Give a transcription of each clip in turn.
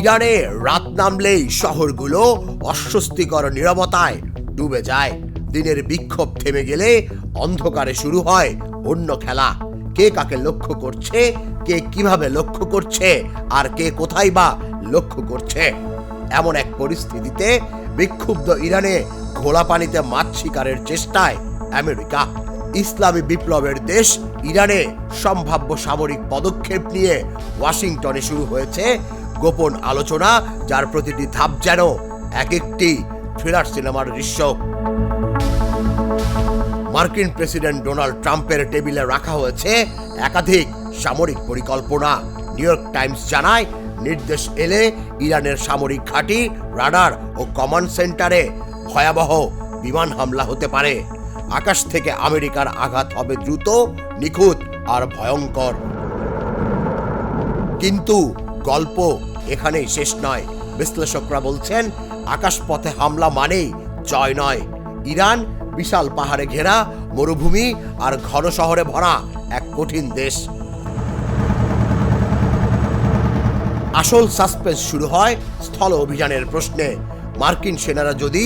ইরানে রাত নামলেই শহরগুলো অস্বস্তিকর নীরবতায় ডুবে যায়। দিনের বিক্ষোভ থেমে গেলে অন্ধকারে শুরু হয় অন্য খেলা। কে কাকে লক্ষ্য করছে, কে কিভাবে লক্ষ্য করছে, আর কে কোথায় বা লক্ষ্য করছে। এমন এক পরিস্থিতিতে বিক্ষুব্ধ ইরানে ঘোলা পানিতে মাছ শিকারের চেষ্টায় আমেরিকা। ইসলামী বিপ্লবের দেশ ইরানে সম্ভাব্য সামরিক পদক্ষেপ নিয়ে ওয়াশিংটনে শুরু হয়েছে গোপন আলোচনা, যার প্রতিটি ধাপ যেন এক একটি থ্রিলার সিনেমার দৃশ্য। মার্কিন প্রেসিডেন্ট ডোনাল্ড ট্রাম্পের টেবিলে রাখা হয়েছে একাধিক সামরিক পরিকল্পনা। নিউ ইয়র্ক টাইমস জানায়, নির্দেশ এলে ইরানের সামরিক ঘাঁটি, রাডার ও কমান্ড সেন্টারে ভয়াবহ বিমান হামলা হতে পারে। আকাশ থেকে আমেরিকার আঘাত হবে দ্রুত, নিখুঁত আর ভয়ঙ্কর। কিন্তু গল্প এখানেই শেষ নয়। বিশ্লেষকরা বলছেন, আকাশপথে হামলা মানেই জয় নয়। ইরান বিশাল পাহাড়ে ঘেরা, মরুভূমি আর ঘন শহরে ভরা এক কঠিন দেশ। আসল সাসপেন্স শুরু হয় স্থল অভিযানের প্রশ্নে। মার্কিন সেনারা যদি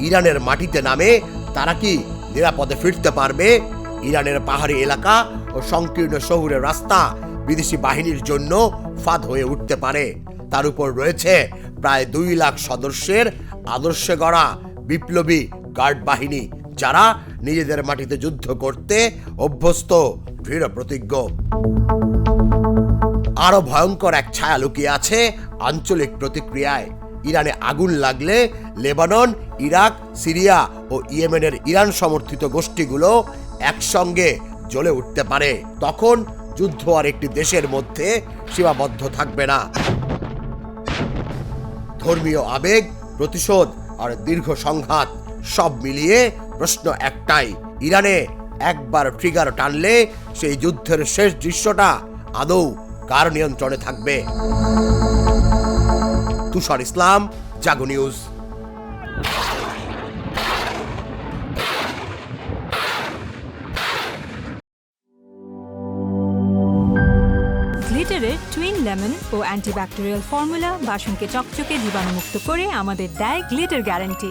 ইরানের মাটিতে নামে, তারা কি নিরাপদে ফিরতে পারবে? ইরানের পাহাড়ি এলাকা ও সংকীর্ণ শহুরের রাস্তা বিদেশি বাহিনীর জন্য ফাঁদ হয়ে উঠতে পারে। তার উপর রয়েছে প্রায় 2 লাখ সদস্যের আদর্শে গড়া বিপ্লবী গার্ড বাহিনী, যারা নিজেদের মাটিতে যুদ্ধ করতে অভ্যস্ত, দৃঢ় প্রতিজ্ঞ। আরো ভয়ঙ্কর এক ছায়া লুকিয়ে আছে আঞ্চলিক প্রতিক্রিয়ায়। ইরানে আগুন লাগলে লেবানন, ইরাক, সিরিয়া ও ইয়েমেনের ইরান সমর্থিত গোষ্ঠীগুলো একসঙ্গে জ্বলে উঠতে পারে। তখন যুদ্ধ আর একটি দেশের মধ্যে সীমাবদ্ধ থাকবে না। ধর্মীয় আবেগ, প্রতিশোধ আর দীর্ঘ সংঘাত সব মিলিয়ে প্রশ্ন একটাই, ইরানে একবার ট্রিগার টানলে সেই যুদ্ধের শেষ দৃশ্যটা আদৌ কার নিয়ন্ত্রণে থাকবে? তুষার ইসলাম, জাগো নিউজ। গ্লিটারের টুইন লেমন ও অ্যান্টিব্যাকটেরিয়াল ফর্মুলা বাসনকে চকচকে জীবাণুমুক্ত করে আমাদের দেয় গ্লিটার গ্যারান্টি।